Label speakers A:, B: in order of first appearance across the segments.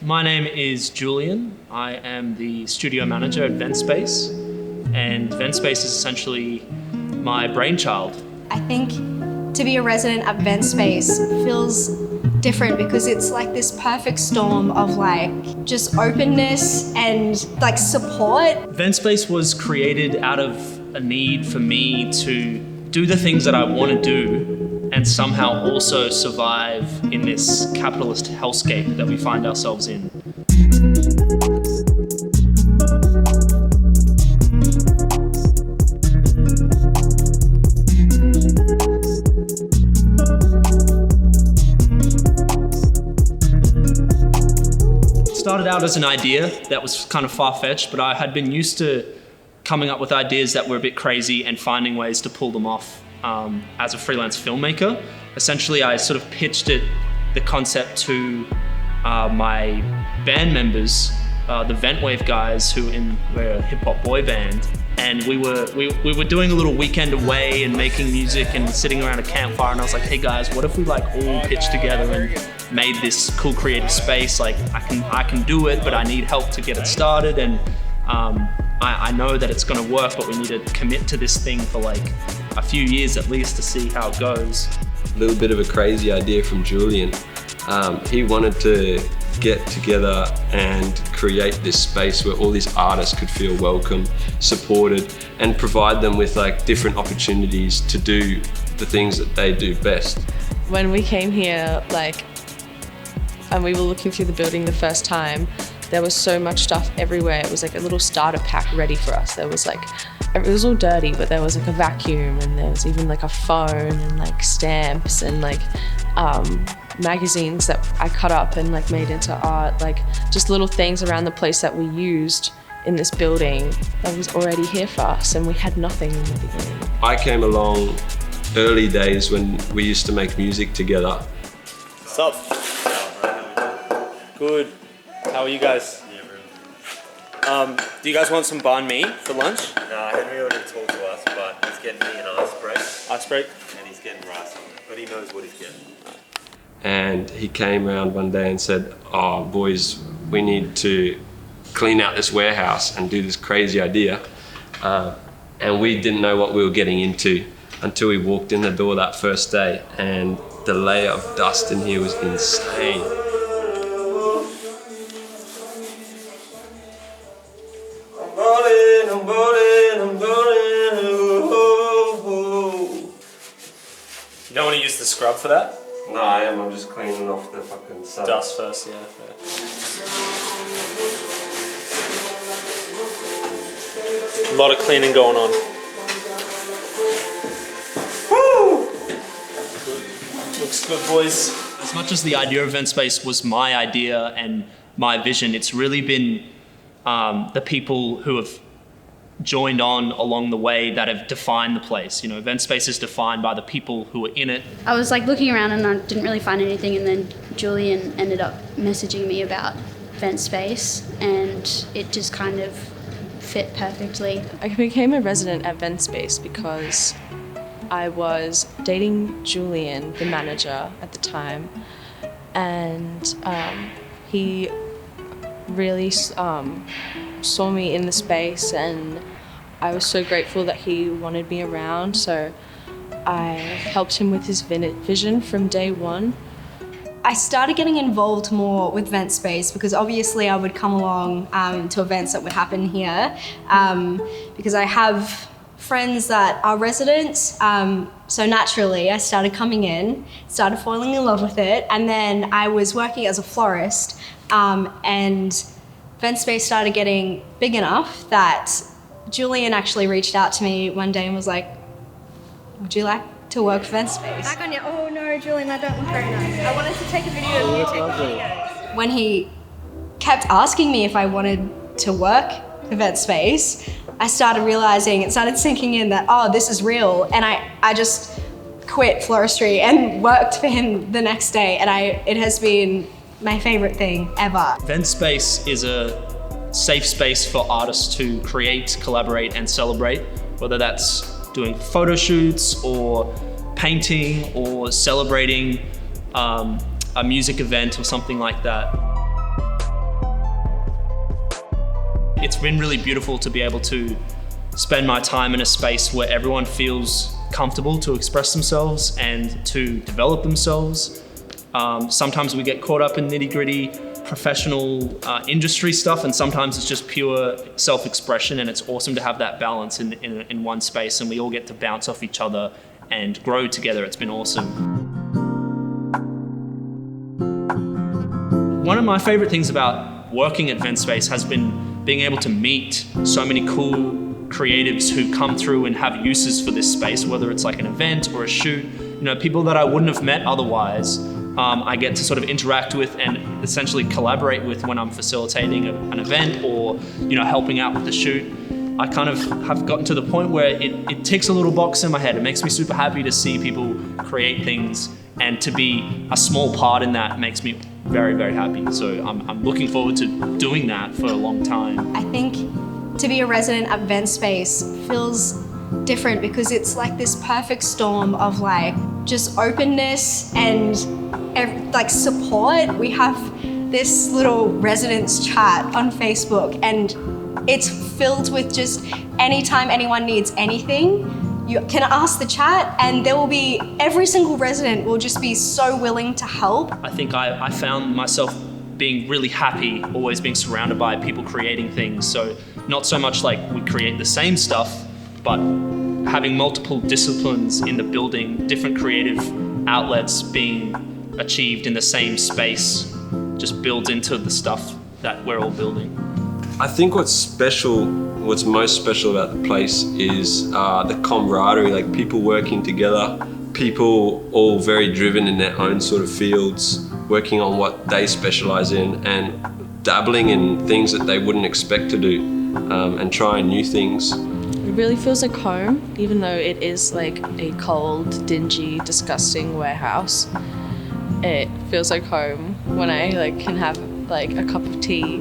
A: My name is Julian. I am the studio manager at VENTspace, and VENTspace is essentially my brainchild.
B: I think to be a resident at VENTspace feels different because it's like this perfect storm of like just openness and like support.
A: VENTspace was created out of a need for me to do the things that I want to do and somehow also survive in this capitalist hellscape that we find ourselves in. It started out as an idea that was kind of far-fetched, but I had been used to coming up with ideas that were a bit crazy and finding ways to pull them off as a freelance filmmaker. Essentially, I sort of pitched the concept to my band members, the Ventwave guys, who were a hip hop boy band, and we were doing a little weekend away and making music and sitting around a campfire. And I was like, hey guys, what if we like all pitched together and made this cool creative space? Like I can do it, but I need help to get it started, and I know that it's gonna work, but we need to commit to this thing for like a few years at least to see how it goes.
C: A little bit of a crazy idea from Julian. He wanted to get together and create this space where all these artists could feel welcome, supported, and provide them with like different opportunities to do the things that they do best.
D: When we came here, and we were looking through the building the first time, there was so much stuff everywhere. It was like a little starter pack ready for us. There was like, it was all dirty, but there was like a vacuum, and there was even like a phone and like stamps and like magazines that I cut up and like made into art, like just little things around the place that we used in this building that was already here for us, and we had nothing in the beginning.
C: I came along early days when we used to make music together.
E: What's up? Good. How are you guys? Do you guys want some banh mi for lunch?
F: No, Henry already talked to us, but he's getting me an ice break.
E: Ice break?
F: And he's getting rice on it, but he knows what he's getting.
C: And he came around one day and said, oh boys, we need to clean out this warehouse and do this crazy idea. And we didn't know what we were getting into until we walked in the door that first day, and the layer of dust in here was insane.
E: You don't want to use the scrub for that?
C: No, I am. I'm just cleaning off the fucking sun.
E: Dust first, yeah. A lot of cleaning going on. Woo! Looks good, boys.
A: As much as the idea of VENTspace was my idea and my vision, it's really been the people who have joined on along the way that have defined the place. You know, VENTspace is defined by the people who are in it.
G: I was like looking around and I didn't really find anything, and then Julian ended up messaging me about VENTspace, and it just kind of fit perfectly.
D: I became a resident at VENTspace because I was dating Julian, the manager at the time, and he really saw me in the space, and I was so grateful that he wanted me around, so I helped him with his vision from day one.
B: I started getting involved more with VENTspace because obviously I would come along to events that would happen here because I have friends that are residents, so naturally I started coming in, started falling in love with it, and then I was working as a florist, and VENTspace started getting big enough that Julian actually reached out to me one day and was like, would you like to work for VENTspace? Back on you. Oh no, Julian, that don't look very nice. I wanted to take a video of you taking videos. When he kept asking me if I wanted to work for VENTspace, I started realizing, it started sinking in that, oh, this is real. And I just quit floristry and worked for him the next day. And it has been my favorite thing ever.
A: VENTspace is a safe space for artists to create, collaborate, and celebrate, whether that's doing photo shoots or painting or celebrating a music event or something like that. It's been really beautiful to be able to spend my time in a space where everyone feels comfortable to express themselves and to develop themselves. Sometimes we get caught up in nitty-gritty professional industry stuff, and sometimes it's just pure self-expression, and it's awesome to have that balance in one space, and we all get to bounce off each other and grow together. It's been awesome. One of my favorite things about working at VENTspace has been being able to meet so many cool creatives who come through and have uses for this space, whether it's like an event or a shoot. You know, people that I wouldn't have met otherwise, I get to sort of interact with and essentially collaborate with when I'm facilitating an event or, you know, helping out with the shoot. I kind of have gotten to the point where it ticks a little box in my head. It makes me super happy to see people create things, and to be a small part in that makes me very, very happy. So I'm looking forward to doing that for a long time.
B: I think to be a resident at VENTspace feels different because it's like this perfect storm of like just openness and like support. We have this little residents chat on Facebook, and it's filled with just anytime anyone needs anything, you can ask the chat, and there will be, every single resident will just be so willing to help.
A: I think I found myself being really happy, always being surrounded by people creating things. So not so much like we create the same stuff, but having multiple disciplines in the building, different creative outlets being achieved in the same space, just builds into the stuff that we're all building.
C: I think what's most special about the place is the camaraderie, like people working together, people all very driven in their own sort of fields, working on what they specialize in and dabbling in things that they wouldn't expect to do, and trying new things.
D: It really feels like home, even though it is like a cold, dingy, disgusting warehouse. It feels like home when I like can have like a cup of tea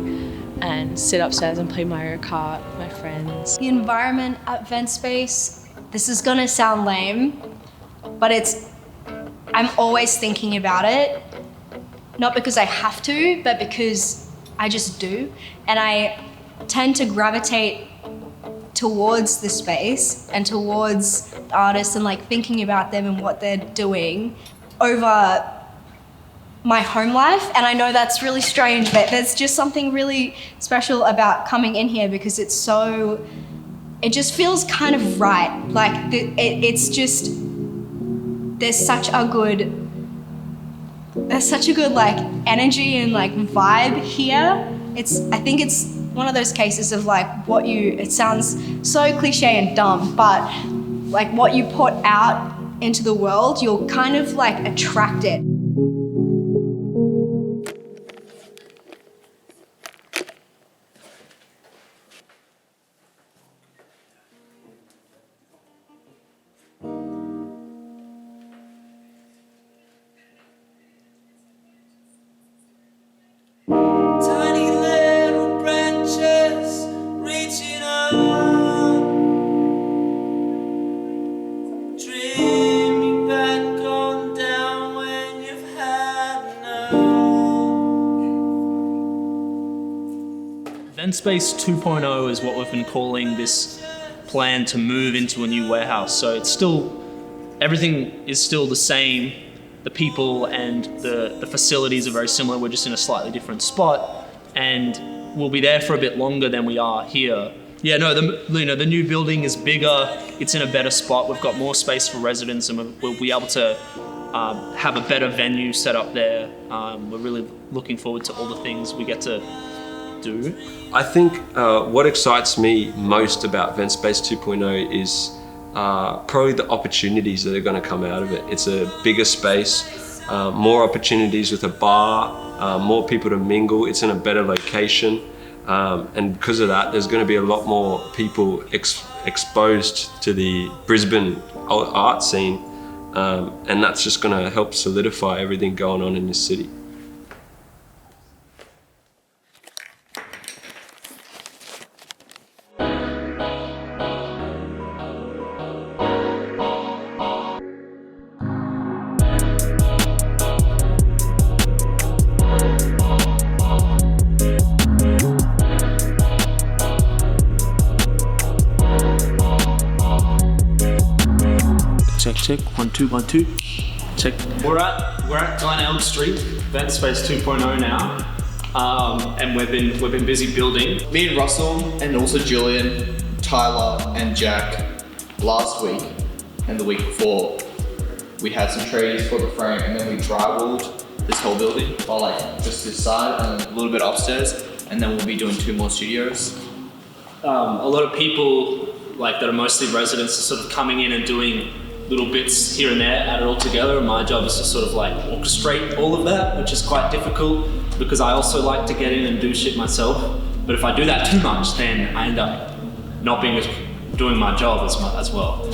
D: and sit upstairs and play Mario Kart with my friends.
B: The environment at VENTspace, this is gonna sound lame, but I'm always thinking about it. Not because I have to, but because I just do. And I tend to gravitate towards the space and towards the artists and like thinking about them and what they're doing over my home life. And I know that's really strange, but there's just something really special about coming in here because it just feels kind of right. Like it's just, there's such a good like energy and like vibe here. I think it's one of those cases of like it sounds so cliche and dumb, but like what you put out into the world, you'll kind of like attract it.
A: VENTspace 2.0 is what we've been calling this plan to move into a new warehouse. So everything is still the same. The people and the facilities are very similar. We're just in a slightly different spot, and we'll be there for a bit longer than we are here. Yeah, no, the new building is bigger. It's in a better spot. We've got more space for residents, and we'll be able to have a better venue set up there. We're really looking forward to all the things we get to do.
C: I think what excites me most about VENTspace 2.0 is probably the opportunities that are going to come out of it. It's a bigger space, more opportunities with a bar, more people to mingle. It's in a better location, and because of that, there's going to be a lot more people exposed to the Brisbane art scene, and that's just going to help solidify everything going on in this city.
A: check. 1 2 1 2. Check. We're at Glenelg Street, VENTspace 2.0 now, and we've been busy building.
H: Me and Russell, and also Julian, Tyler, and Jack, last week and the week before, we had some trees for the frame, and then we drywalled this whole building, or like just this side and a little bit upstairs, and then we'll be doing 2 more studios.
A: A lot of people like that are mostly residents are sort of coming in and doing little bits here and there, add it all together, and my job is to sort of like orchestrate all of that, which is quite difficult because I also like to get in and do shit myself. But if I do that too much, then I end up not doing my job as well.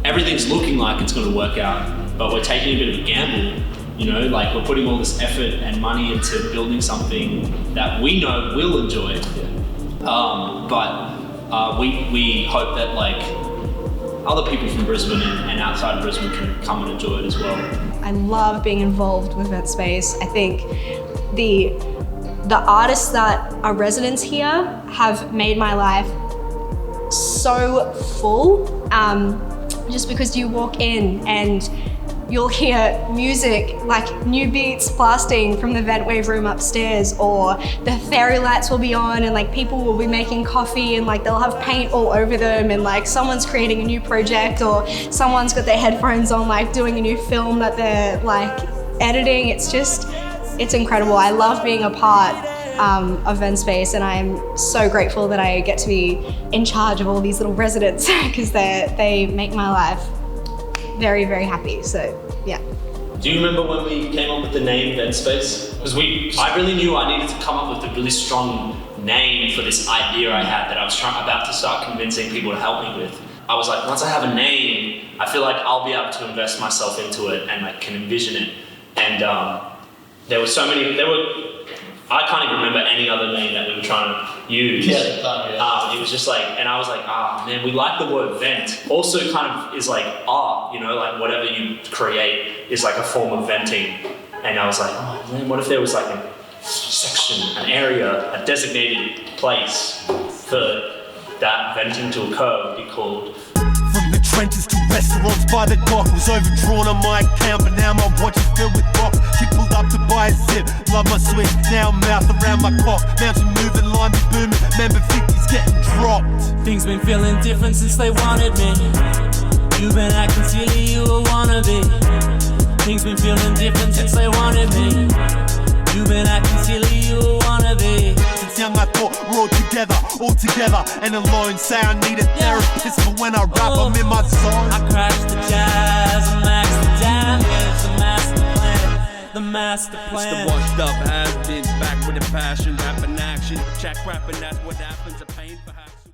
A: Everything's looking like it's going to work out, but we're taking a bit of a gamble. You know, like we're putting all this effort and money into building something that we know we'll enjoy. But we hope that like other people from Brisbane and outside of Brisbane can come and enjoy it as well.
B: I love being involved with VENTspace. I think the artists that are residents here have made my life so full. Just because you walk in and you'll hear music, like new beats blasting from the vent wave room upstairs, or the fairy lights will be on and like people will be making coffee and like they'll have paint all over them, and like someone's creating a new project or someone's got their headphones on like doing a new film that they're like editing. It's incredible. I love being a part of VENTspace, and I'm so grateful that I get to be in charge of all these little residents because they make my life very, very happy. So yeah.
A: Do you remember when we came up with the name VENTspace? Because I really knew I needed to come up with a really strong name for this idea I had that I was about to start convincing people to help me with. I was like, once I have a name, I feel like I'll be able to invest myself into it and like can envision it. And there were so many. I can't even remember any other name that we were trying to use. Yeah. It was just like, and I was like, man, we like the word vent. Also kind of is like art, you know, like whatever you create is like a form of venting. And I was like, oh man, what if there was like a section, an area, a designated place for that venting to occur would be called.
I: From the trenches to restaurants by the dock, was overdrawn on my account, but now my watch is filled with rock. She pulled up to buy a zip, love my switch, now mouth around my cock. Mountain moving, line be booming, member 50's getting dropped.
J: Things been feeling different since they wanted me. You've been acting silly, you a wannabe. Things been feeling different since they wanted me. You've been acting silly, you a wannabe.
I: Since young I thought we're all together and alone. Say I need a therapist, but when I rap I'm in my zone.
J: I crash the jazz, I max the damage, the master plan, the master plan.
I: It's the washed up has been back with a passion, rapping action, check rapping, that's what happens, a pain for action.